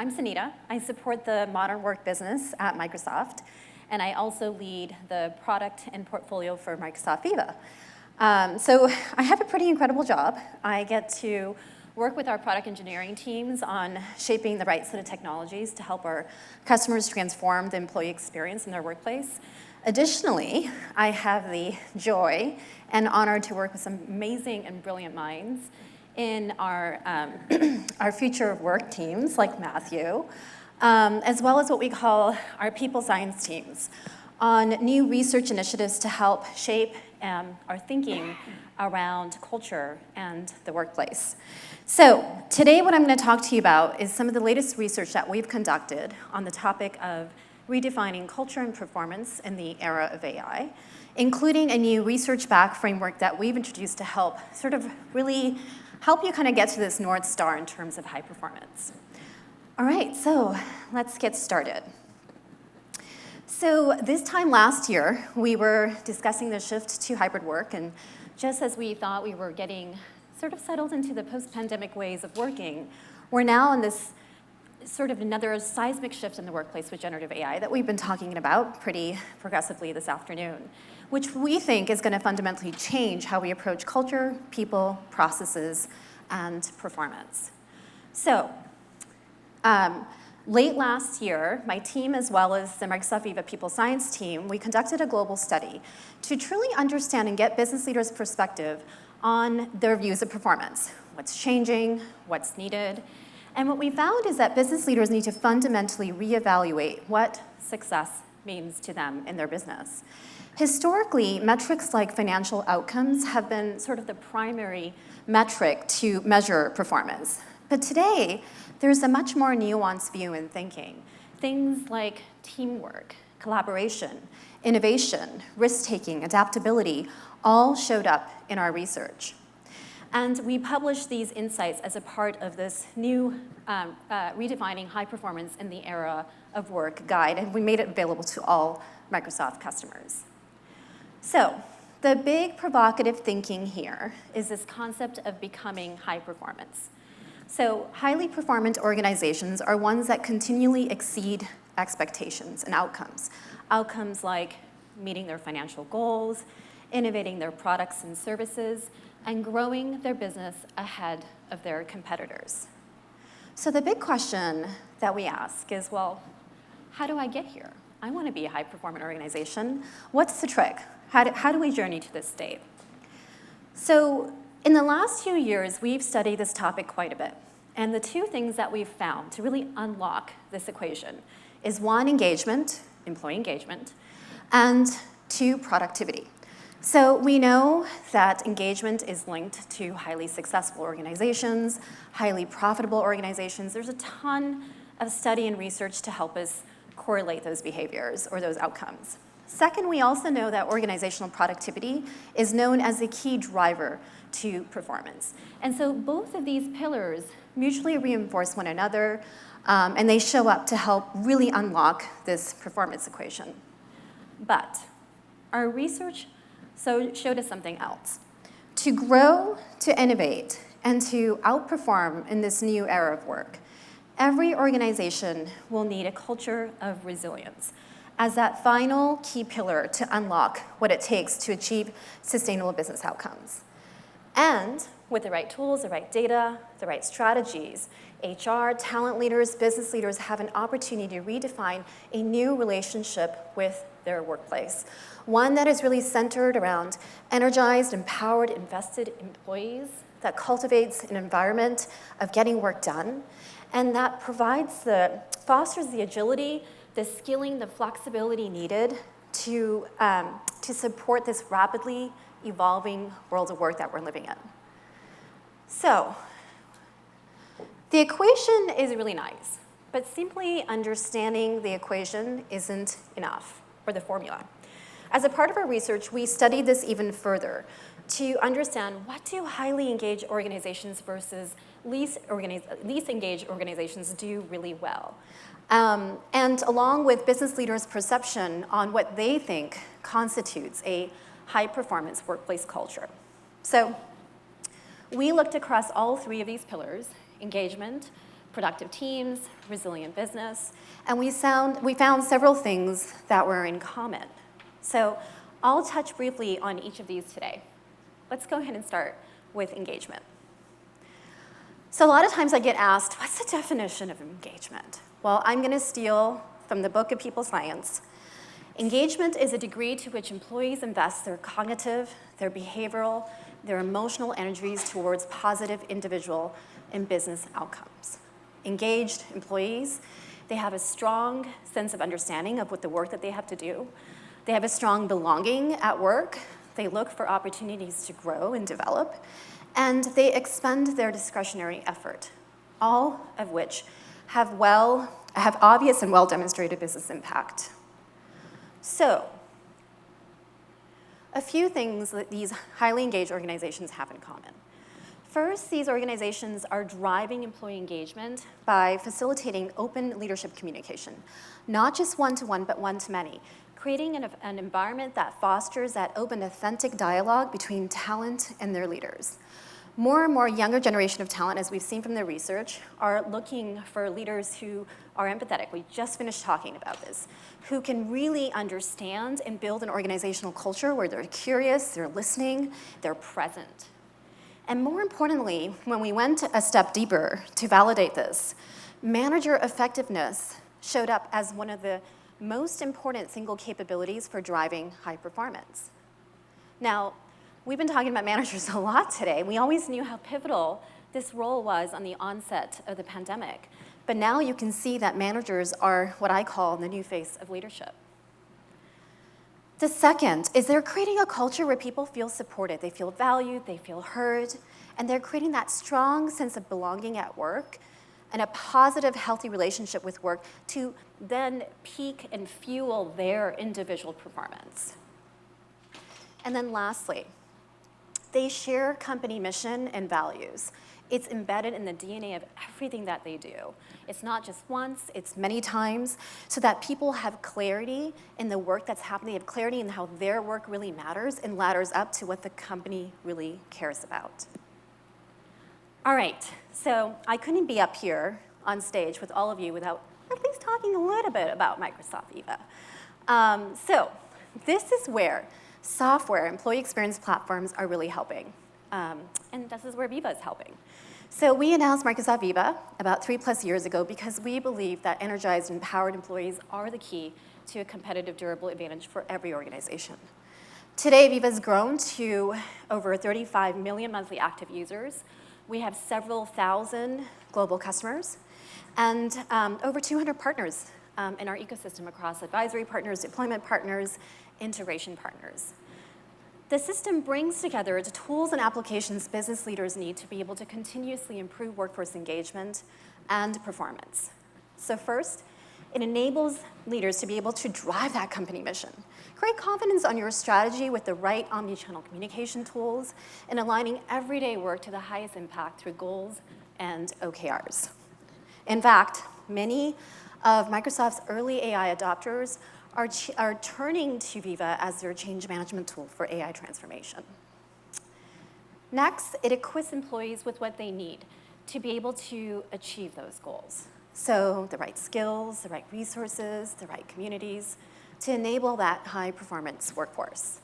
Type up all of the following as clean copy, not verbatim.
I'm Sunita. I support the modern work business at Microsoft, and I also lead the product and portfolio for Microsoft Viva. So I have a pretty incredible job. I get to work with our product engineering teams on shaping the right set of technologies to help our customers transform the employee experience in their workplace. Additionally, I have the joy and honor to work with some amazing and brilliant minds in our, our future of work teams, like Matthew, as well as what we call our people science teams, on new research initiatives to help shape our thinking around culture and the workplace. So today what I'm going to talk to you about is some of the latest research that we've conducted on the topic of redefining culture and performance in the era of AI, including a new research-backed framework that we've introduced to help sort of really help you kind of get to this North Star in terms of high performance. All right, so let's get started. So this time last year, we were discussing the shift to hybrid work, and just as we thought we were getting sort of settled into the post-pandemic ways of working, we're now in this sort of another seismic shift in the workplace with generative AI that we've been talking about pretty progressively this afternoon, which we think is going to fundamentally change how we approach culture, people, processes, and performance. So, late last year, my team, as well as the Microsoft Viva People Science team, we conducted a global study to truly understand and get business leaders' perspective on their views of performance, what's changing, what's needed. And what we found is that business leaders need to fundamentally reevaluate what success means to them in their business. Historically, metrics like financial outcomes have been sort of the primary metric to measure performance. But today, there's a much more nuanced view in thinking. Things like teamwork, collaboration, innovation, risk-taking, adaptability, all showed up in our research. And we published these insights as a part of this new Redefining High Performance in the Era of Work guide, and we made it available to all Microsoft customers. So the big provocative thinking here is this concept of becoming high performance. So highly performant organizations are ones that continually exceed expectations and outcomes. Outcomes like meeting their financial goals, innovating their products and services, and growing their business ahead of their competitors. So the big question that we ask is, well, how do I get here? I want to be a high-performing organization. What's the trick? How do we journey to this state? So in the last few years, we've studied this topic quite a bit. And the two things that we've found to really unlock this equation is one, engagement, employee engagement, and two, productivity. So we know that engagement is linked to highly successful organizations, highly profitable organizations. There's a ton of study and research to help us correlate those behaviors or those outcomes. Second, we also know that organizational productivity is known as a key driver to performance. And so both of these pillars mutually reinforce one another, and they show up to help really unlock this performance equation. But our research showed us something else. To grow, to innovate, and to outperform in this new era of work, every organization will need a culture of resilience as that final key pillar to unlock what it takes to achieve sustainable business outcomes. And with the right tools, the right data, the right strategies, HR, talent leaders, business leaders have an opportunity to redefine a new relationship with their workplace. One that is really centered around energized, empowered, invested employees that cultivates an environment of getting work done, and that fosters the agility, the skilling, the flexibility needed to support this rapidly evolving world of work that we're living in. So, the equation is really nice, but simply understanding the equation isn't enough, or the formula. As a part of our research, we studied this even further to understand what do highly engaged organizations versus least engaged organizations do really well. And along with business leaders' perception on what they think constitutes a high-performance workplace culture. So we looked across all three of these pillars: engagement, productive teams, resilient business, and we found several things that were in common. So I'll touch briefly on each of these today. Let's go ahead and start with engagement. So a lot of times I get asked, what's the definition of engagement? Well, I'm going to steal from the book of People Science. Engagement is a degree to which employees invest their cognitive, their behavioral, their emotional energies towards positive individual and business outcomes. Engaged employees, they have a strong sense of understanding of what the work that they have to do. They have a strong belonging at work. They look for opportunities to grow and develop. And they expend their discretionary effort, all of which have obvious and well-demonstrated business impact. So, a few things that these highly engaged organizations have in common. First, these organizations are driving employee engagement by facilitating open leadership communication, not just one-to-one, but one-to-many, creating an environment that fosters that open, authentic dialogue between talent and their leaders. More and more younger generation of talent, as we've seen from the research, are looking for leaders who are empathetic. We just finished talking about this, who can really understand and build an organizational culture where they're curious, they're listening, they're present. And more importantly, when we went a step deeper to validate this, manager effectiveness showed up as one of the most important single capabilities for driving high performance. Now, we've been talking about managers a lot today. We always knew how pivotal this role was on the onset of the pandemic. But now you can see that managers are what I call the new face of leadership. The second is they're creating a culture where people feel supported. They feel valued, they feel heard, and they're creating that strong sense of belonging at work and a positive, healthy relationship with work to then peak and fuel their individual performance. And then lastly, they share company mission and values. It's embedded in the DNA of everything that they do. It's not just once, it's many times, so that people have clarity in the work that's happening, they have clarity in how their work really matters and ladders up to what the company really cares about. All right, so I couldn't be up here on stage with all of you without at least talking a little bit about Microsoft Viva. So this is where software, employee experience platforms are really helping. And this is where Viva is helping. So we announced Microsoft Viva about 3+ years ago because we believe that energized and empowered employees are the key to a competitive, durable advantage for every organization. Today, Viva's grown to over 35 million monthly active users. We have several thousand global customers and over 200 partners in our ecosystem across advisory partners, deployment partners, integration partners. The system brings together the tools and applications business leaders need to be able to continuously improve workforce engagement and performance. So first, it enables leaders to be able to drive that company mission, create confidence on your strategy with the right omnichannel communication tools, and aligning everyday work to the highest impact through goals and OKRs. In fact, many of Microsoft's early AI adopters are turning to Viva as their change management tool for AI transformation. Next, it equips employees with what they need to be able to achieve those goals. So the right skills, the right resources, the right communities to enable that high-performance workforce.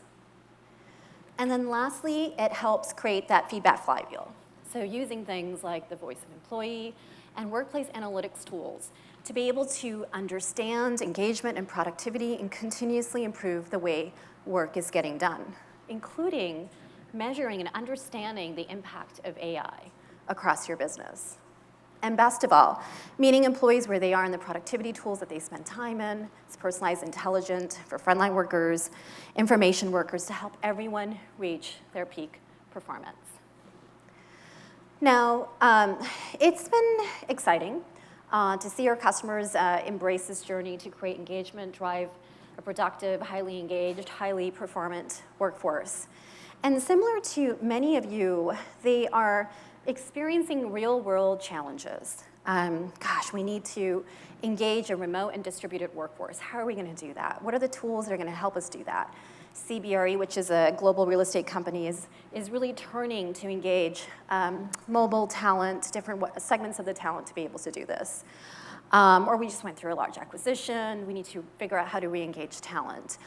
And then lastly, it helps create that feedback flywheel. So using things like the voice of employee and workplace analytics tools to be able to understand engagement and productivity and continuously improve the way work is getting done, including measuring and understanding the impact of AI across your business. And best of all, meeting employees where they are in the productivity tools that they spend time in. It's personalized, intelligent for frontline workers, information workers to help everyone reach their peak performance. Now, it's been exciting to see our customers embrace this journey to create engagement, drive a productive, highly engaged, highly performant workforce. And similar to many of you, they are experiencing real-world challenges. We need to engage a remote and distributed workforce. How are we going to do that? What are the tools that are going to help us do that? CBRE, which is a global real estate company, is really turning to engage mobile talent, different segments of the talent to be able to do this. Or we just went through a large acquisition. We need to figure out how to re-engage talent.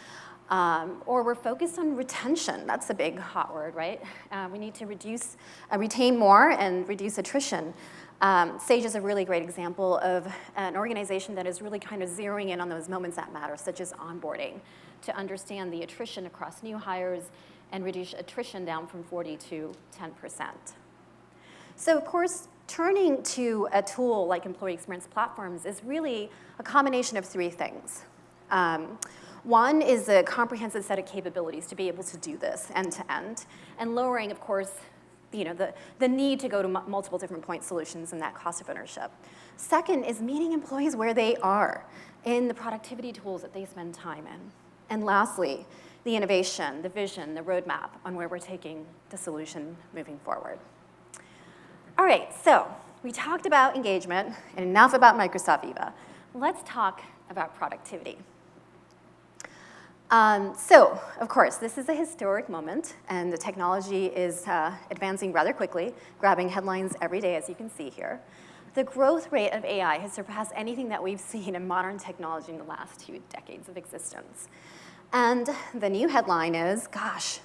Or we're focused on retention. That's a big hot word, right? We need to retain more and reduce attrition. Sage is a really great example of an organization that is really kind of zeroing in on those moments that matter, such as onboarding, to understand the attrition across new hires and reduce attrition down from 40 to 10%. So of course, turning to a tool like employee experience platforms is really a combination of three things. One is a comprehensive set of capabilities to be able to do this end to end, and lowering, of course, the need to go to multiple different point solutions and that cost of ownership. Second is meeting employees where they are in the productivity tools that they spend time in. And lastly, the innovation, the vision, the roadmap on where we're taking the solution moving forward. All right, so we talked about engagement and enough about Microsoft Viva. Let's talk about productivity. So, of course, this is a historic moment, and the technology is advancing rather quickly, grabbing headlines every day, as you can see here. The growth rate of AI has surpassed anything that we've seen in modern technology in the last 2 decades of existence. And the new headline is, gosh,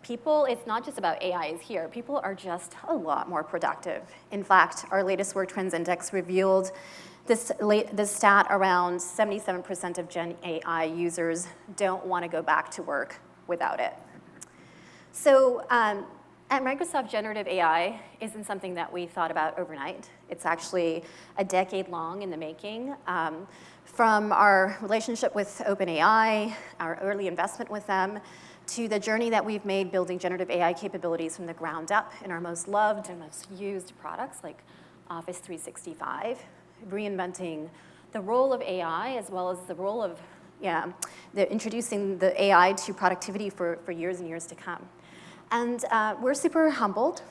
people, it's not just about AI is here. People are just a lot more productive. In fact, our latest Work Trends Index revealed this stat around 77% of Gen AI users don't want to go back to work without it. So at Microsoft, generative AI isn't something that we thought about overnight. It's actually a decade long in the making. From our relationship with OpenAI, our early investment with them, to the journey that we've made building generative AI capabilities from the ground up in our most loved and most used products like Office 365, reinventing the role of AI as well as the role of introducing the AI to productivity for years and years to come. And we're super humbled.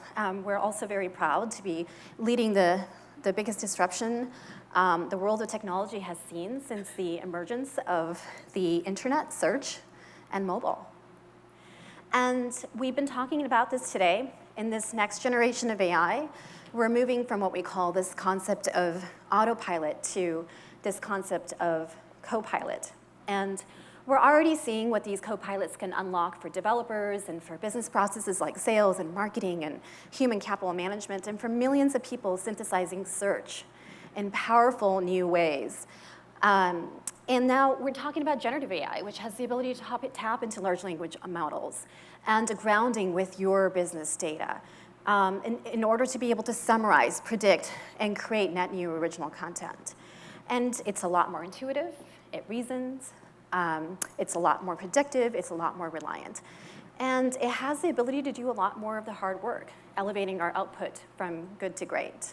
We're also very proud to be leading the biggest disruption the world of technology has seen since the emergence of the internet, search, and mobile. And we've been talking about this today. In this next generation of AI, we're moving from what we call this concept of autopilot to this concept of copilot. And we're already seeing what these copilots can unlock for developers and for business processes like sales and marketing and human capital management, and for millions of people synthesizing search in powerful new ways. And now we're talking about generative AI, which has the ability to tap into large language models and a grounding with your business data in order to be able to summarize, predict, and create net new original content. And it's a lot more intuitive, it reasons, it's a lot more predictive, it's a lot more reliant. And it has the ability to do a lot more of the hard work, elevating our output from good to great.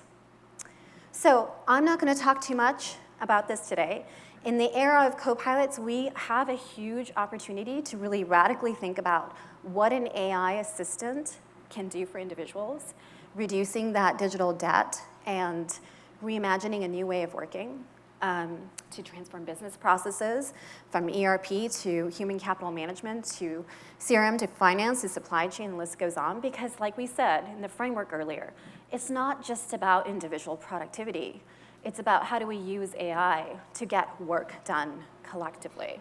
So I'm not going to talk too much about this today. In the era of copilots, we have a huge opportunity to really radically think about what an AI assistant can do for individuals, reducing that digital debt and reimagining a new way of working to transform business processes from ERP to human capital management to CRM to finance to supply chain, the list goes on. Because like we said in the framework earlier, it's not just about individual productivity. It's about how do we use AI to get work done collectively.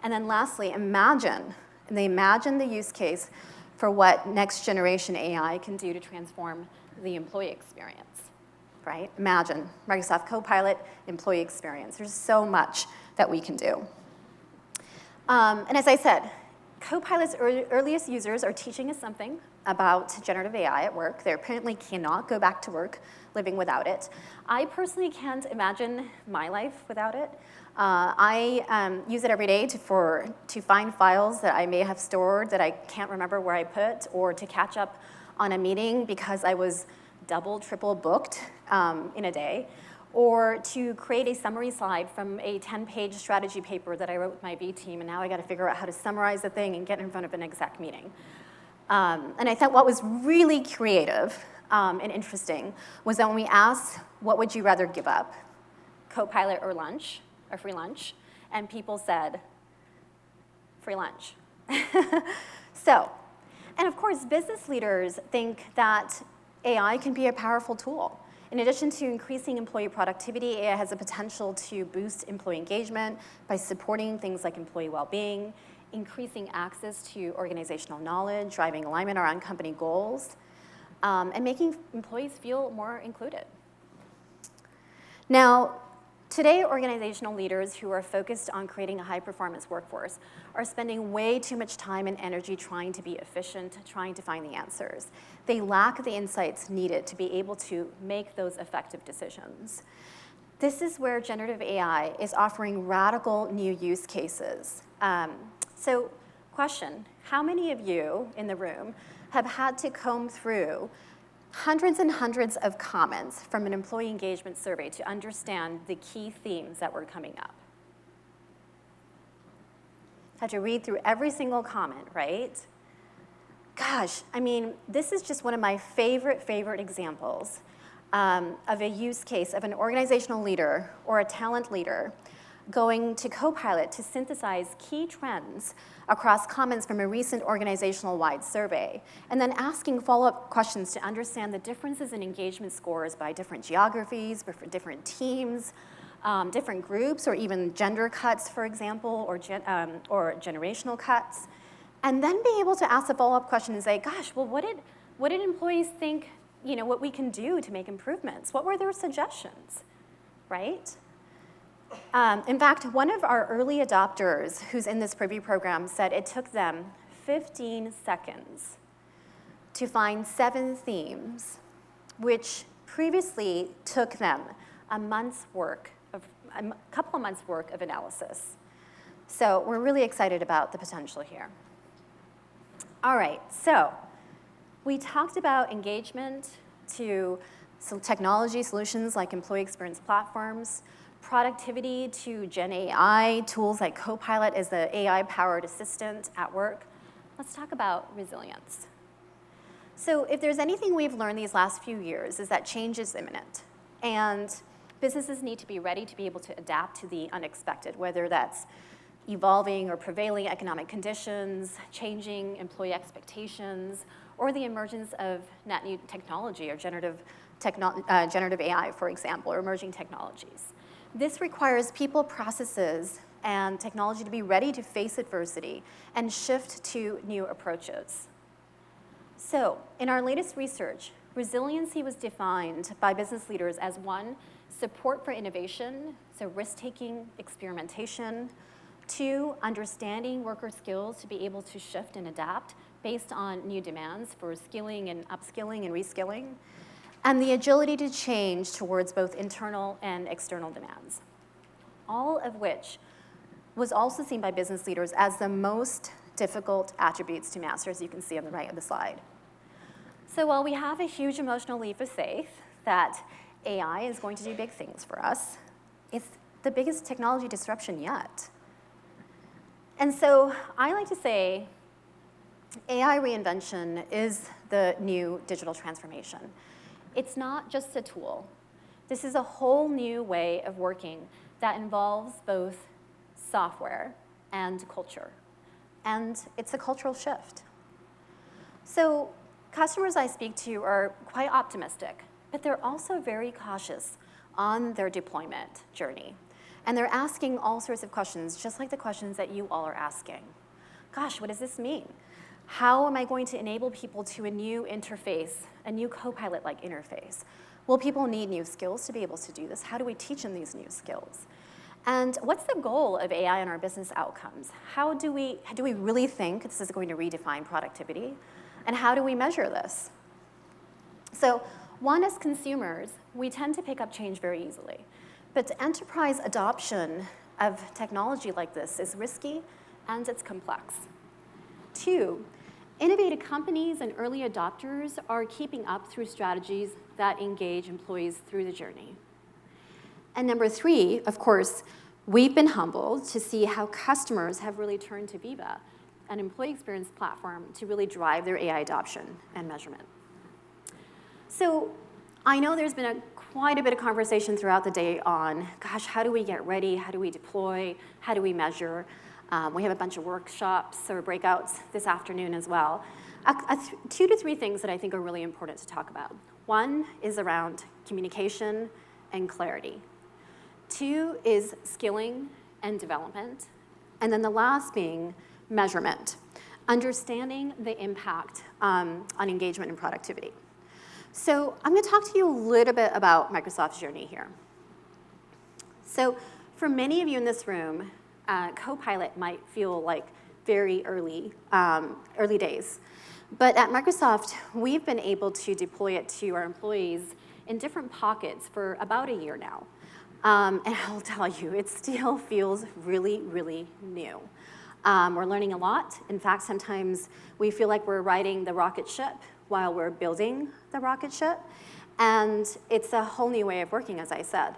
And then lastly, imagine the use case for what next generation AI can do to transform the employee experience, right? Imagine Microsoft Copilot, employee experience. There's so much that we can do. And as I said, Copilot's earliest users are teaching us something about generative AI at work. They apparently cannot go back to work living without it. I personally can't imagine my life without it. I use it every day to find files that I may have stored that I can't remember where I put, or to catch up on a meeting because I was double, triple booked in a day, or to create a summary slide from a 10-page strategy paper that I wrote with my V team, and now I got to figure out how to summarize the thing and get in front of an exec meeting. And I thought what was really creative and interesting was that when we asked, what would you rather give up, Copilot or lunch, or free lunch? And people said, free lunch. So, and of course, business leaders think that AI can be a powerful tool. In addition to increasing employee productivity, AI has the potential to boost employee engagement by supporting things like employee well-being, increasing access to organizational knowledge, driving alignment around company goals, and making employees feel more included. Now, today, organizational leaders who are focused on creating a high-performance workforce are spending way too much time and energy trying to be efficient, trying to find the answers. They lack the insights needed to be able to make those effective decisions. This is where generative AI is offering radical new use cases. So, question, how many of you in the room have had to comb through hundreds and hundreds of comments from an employee engagement survey to understand the key themes that were coming up? Had to read through every single comment, right? Gosh, I mean, this is just one of my favorite examples of a use case of an organizational leader or a talent leader going to Copilot to synthesize key trends across comments from a recent organizational-wide survey, and then asking follow-up questions to understand the differences in engagement scores by different geographies, different teams, different groups, or even gender cuts, for example, or generational cuts, and then be able to ask a follow-up question and say, gosh, well, what did employees think, what we can do to make improvements? What were their suggestions, right? In fact, one of our early adopters who's in this preview program said it took them 15 seconds to find 7 themes, which previously took them a couple of months' work of analysis. So we're really excited about the potential here. All right, so we talked about engagement to technology solutions like employee experience platforms, productivity to Gen AI, tools like Copilot as the AI-powered assistant at work. Let's talk about resilience. So if there's anything we've learned these last few years is that change is imminent. And businesses need to be ready to be able to adapt to the unexpected, whether that's evolving or prevailing economic conditions, changing employee expectations, or the emergence of net new technology or generative AI, for example, or emerging technologies. This requires people, processes, and technology to be ready to face adversity and shift to new approaches. So, in our latest research, resiliency was defined by business leaders as 1, support for innovation, so risk-taking, experimentation. 2, understanding worker skills to be able to shift and adapt based on new demands for skilling and upskilling and reskilling. And the agility to change towards both internal and external demands. All of which was also seen by business leaders as the most difficult attributes to master, as you can see on the right of the slide. So while we have a huge emotional leap of faith that AI is going to do big things for us, it's the biggest technology disruption yet. And so I like to say AI reinvention is the new digital transformation. It's not just a tool. This is a whole new way of working that involves both software and culture. And it's a cultural shift. So customers I speak to are quite optimistic, but they're also very cautious on their deployment journey. And they're asking all sorts of questions, just like the questions that you all are asking. Gosh, what does this mean? How am I going to enable people to a new interface, a new Copilot-like interface? Will people need new skills to be able to do this? How do we teach them these new skills? And what's the goal of AI in our business outcomes? How do we really think this is going to redefine productivity? And how do we measure this? So, 1, as consumers, we tend to pick up change very easily. But enterprise adoption of technology like this is risky and it's complex. 2, innovative companies and early adopters are keeping up through strategies that engage employees through the journey. And number 3, of course, we've been humbled to see how customers have really turned to Viva, an employee experience platform, to really drive their AI adoption and measurement. So I know there's been quite a bit of conversation throughout the day on, gosh, how do we get ready? How do we deploy? How do we measure? We have a bunch of workshops or breakouts this afternoon as well. 2 to 3 things that I think are really important to talk about. One is around communication and clarity. 2 is skilling and development. And then the last being measurement, understanding the impact on engagement and productivity. So I'm going to talk to you a little bit about Microsoft's journey here. So for many of you in this room, Copilot might feel like very early days. But at Microsoft, we've been able to deploy it to our employees in different pockets for about a year now. And I'll tell you, it still feels really, really new. We're learning a lot. In fact, sometimes we feel like we're riding the rocket ship while we're building the rocket ship. And it's a whole new way of working, as I said.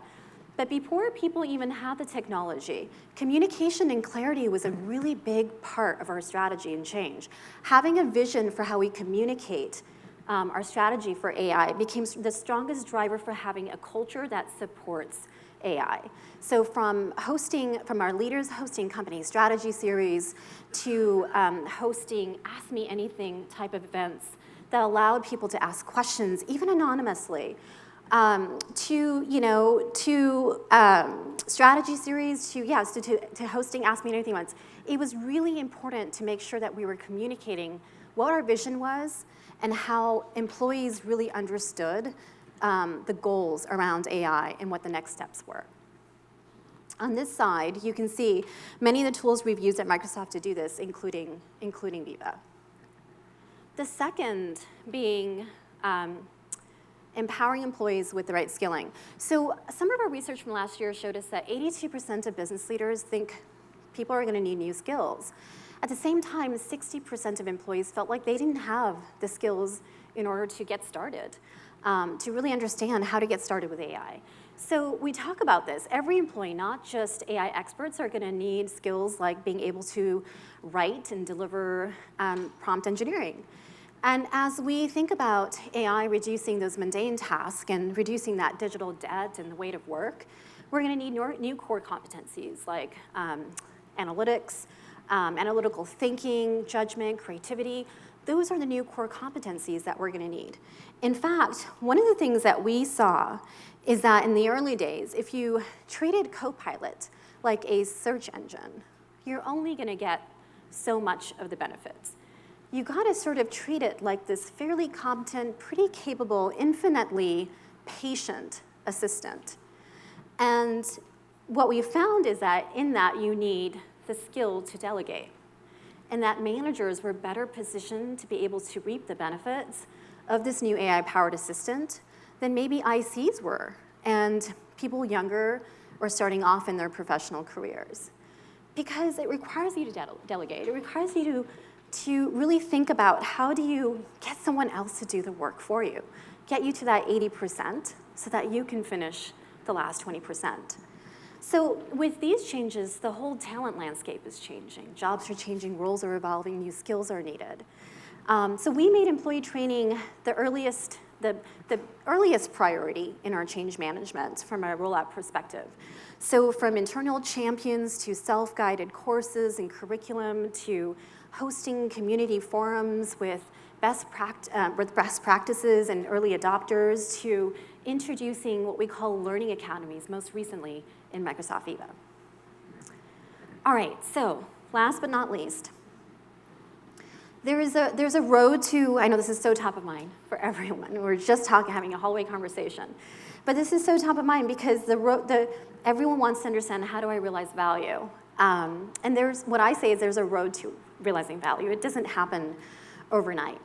But before people even had the technology, communication and clarity was a really big part of our strategy and change. Having a vision for how we communicate our strategy for AI became the strongest driver for having a culture that supports AI. So from our leaders hosting company strategy series to hosting Ask Me Anything type of events that allowed people to ask questions, even anonymously, to strategy series, to hosting Ask Me Anything once. It was really important to make sure that we were communicating what our vision was and how employees really understood the goals around AI and what the next steps were. On this side, you can see many of the tools we've used at Microsoft to do this, including Viva. The second being empowering employees with the right skilling. So some of our research from last year showed us that 82% of business leaders think people are going to need new skills. At the same time, 60% of employees felt like they didn't have the skills in order to get started, to really understand how to get started with AI. So we talk about this. Every employee, not just AI experts, are going to need skills like being able to write and deliver prompt engineering. And as we think about AI reducing those mundane tasks and reducing that digital debt and the weight of work, we're going to need new core competencies like analytics, analytical thinking, judgment, creativity. Those are the new core competencies that we're going to need. In fact, one of the things that we saw is that in the early days, if you treated Copilot like a search engine, you're only going to get so much of the benefits. You got to sort of treat it like this fairly competent, pretty capable, infinitely patient assistant. And what we found is that in that you need the skill to delegate, and that managers were better positioned to be able to reap the benefits of this new AI-powered assistant than maybe ICs were, and people younger or starting off in their professional careers. Because it requires you to delegate. It requires you to really think about how do you get someone else to do the work for you, get you to that 80% so that you can finish the last 20%. So with these changes, the whole talent landscape is changing. Jobs are changing, roles are evolving, new skills are needed. So we made employee training the earliest priority in our change management from a rollout perspective. So from internal champions to self-guided courses and curriculum to hosting community forums with best practices and early adopters to introducing what we call learning academies, most recently in Microsoft Viva. All right, so last but not least, there's a road to, I know this is so top of mind for everyone. We're just having a hallway conversation. But this is so top of mind because everyone wants to understand, how do I realize value? And what I say is there's a road to realizing value. It doesn't happen overnight.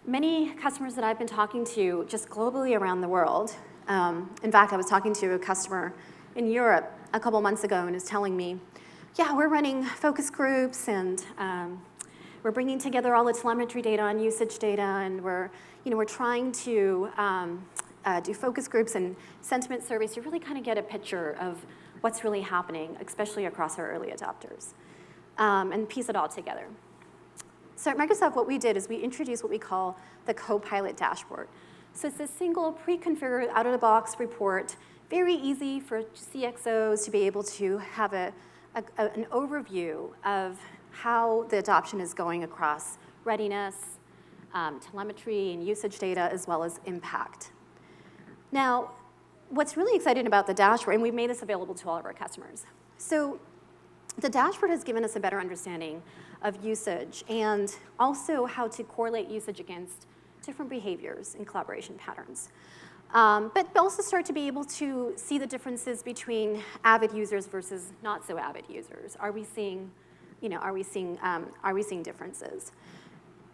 Many customers that I've been talking to just globally around the world, in fact, I was talking to a customer in Europe a couple months ago and is telling me, yeah, we're running focus groups and we're bringing together all the telemetry data and usage data, and we're trying to do focus groups and sentiment surveys to really kind of get a picture of what's really happening, especially across our early adopters, and piece it all together. So at Microsoft, what we did is we introduced what we call the Copilot dashboard. So it's a single pre-configured out-of-the-box report, very easy for CXOs to be able to have a an overview of how the adoption is going across readiness, telemetry and usage data, as well as impact. Now, what's really exciting about the dashboard, and we've made this available to all of our customers. So the dashboard has given us a better understanding of usage and also how to correlate usage against different behaviors and collaboration patterns. But also start to be able to see the differences between avid users versus not so avid users. Are we seeing differences?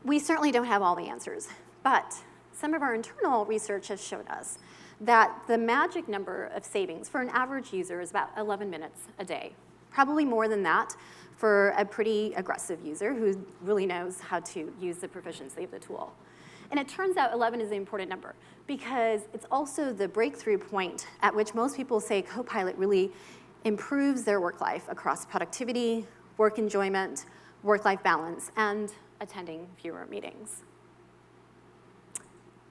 We certainly don't have all the answers, but some of our internal research has shown us that the magic number of savings for an average user is about 11 minutes a day. Probably more than that for a pretty aggressive user who really knows how to use the proficiency of the tool. And it turns out 11 is the important number because it's also the breakthrough point at which most people say Copilot really improves their work life across productivity, work enjoyment, work-life balance, and attending fewer meetings.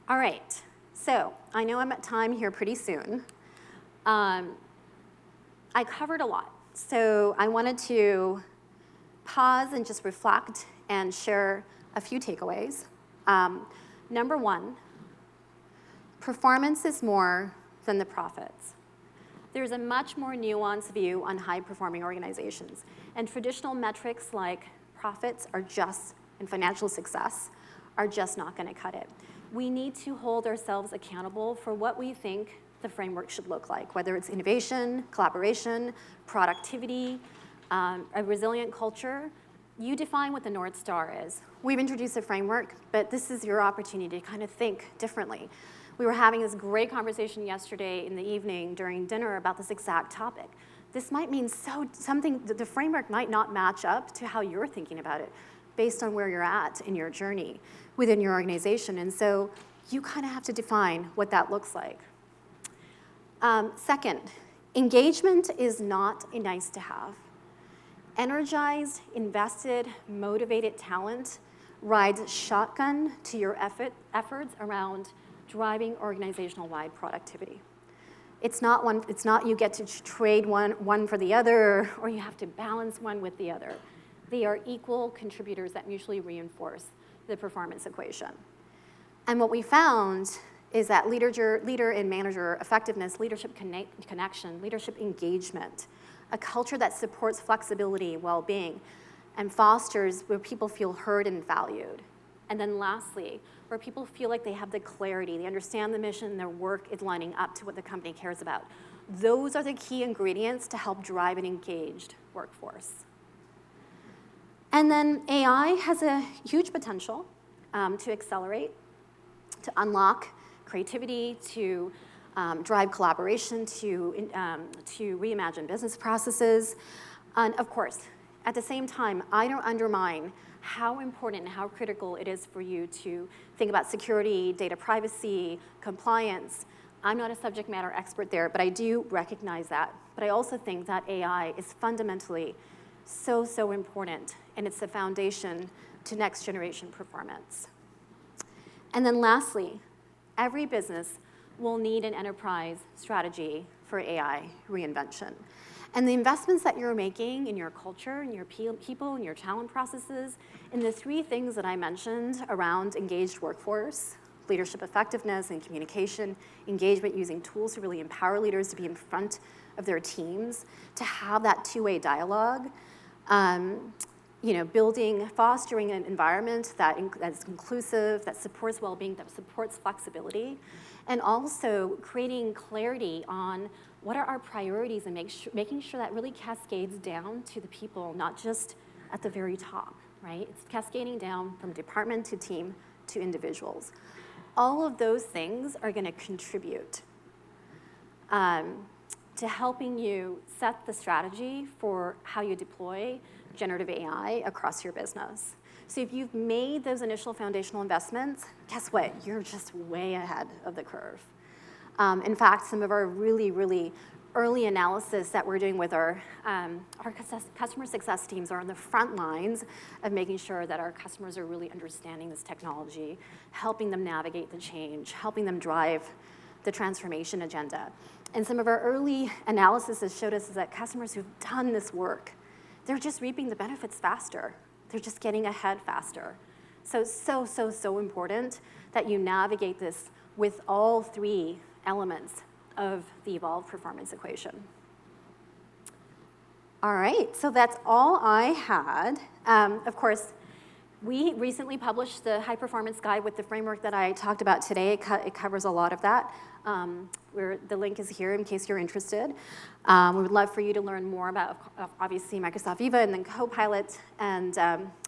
All right, so I know I'm at time here pretty soon. I covered a lot, so I wanted to pause and just reflect and share a few takeaways. Number one, performance is more than the profits. There's a much more nuanced view on high-performing organizations, and traditional metrics like profits and financial success are just not going to cut it. We need to hold ourselves accountable for what we think the framework should look like, whether it's innovation, collaboration, productivity, a resilient culture. You define what the North Star is. We've introduced a framework, but this is your opportunity to kind of think differently. We were having this great conversation yesterday in the evening during dinner about this exact topic. This might mean something, the framework might not match up to how you're thinking about it based on where you're at in your journey within your organization. And so you kind of have to define what that looks like. Second, engagement is not a nice to have. Energized, invested, motivated talent rides shotgun to your efforts around driving organizational-wide productivity. It's not you get to trade one for the other, or you have to balance one with the other. They are equal contributors that mutually reinforce the performance equation. And what we found is that leader and manager effectiveness, leadership connection, leadership engagement, a culture that supports flexibility, well-being, and fosters where people feel heard and valued. And then lastly, where people feel like they have the clarity, they understand the mission, their work is lining up to what the company cares about. Those are the key ingredients to help drive an engaged workforce. And then AI has a huge potential to accelerate, to unlock creativity, to drive collaboration, to reimagine business processes. And of course, at the same time, I don't undermine how important and how critical it is for you to think about security, data privacy, compliance. I'm not a subject matter expert there, but I do recognize that. But I also think that AI is fundamentally so important, and it's the foundation to next generation performance. And then lastly, every business will need an enterprise strategy for AI reinvention. And the investments that you're making in your culture, in your people, in your talent processes, in the three things that I mentioned around engaged workforce, leadership effectiveness and communication, engagement using tools to really empower leaders to be in front of their teams, to have that two-way dialogue, fostering an environment that's inclusive, that supports well-being, that supports flexibility, and also creating clarity on what are our priorities and making sure that really cascades down to the people, not just at the very top, right? It's cascading down from department to team to individuals. All of those things are going to contribute to helping you set the strategy for how you deploy generative AI across your business. So if you've made those initial foundational investments, guess what? You're just way ahead of the curve. In fact, some of our really early analysis that we're doing with our customer success teams are on the front lines of making sure that our customers are really understanding this technology, helping them navigate the change, helping them drive the transformation agenda. And some of our early analysis has showed us is that customers who've done this work they're just reaping the benefits faster. They're just getting ahead faster. So, so important that you navigate this with all three elements of the evolved performance equation. All right, so that's all I had. Of course, we recently published the high performance guide with the framework that I talked about today. It covers a lot of that. The link is here in case you're interested. We would love for you to learn more about, obviously, Microsoft Viva and then Copilot. And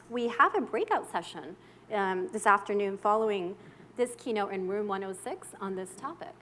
we have a breakout session this afternoon following this keynote in room 106 on this topic.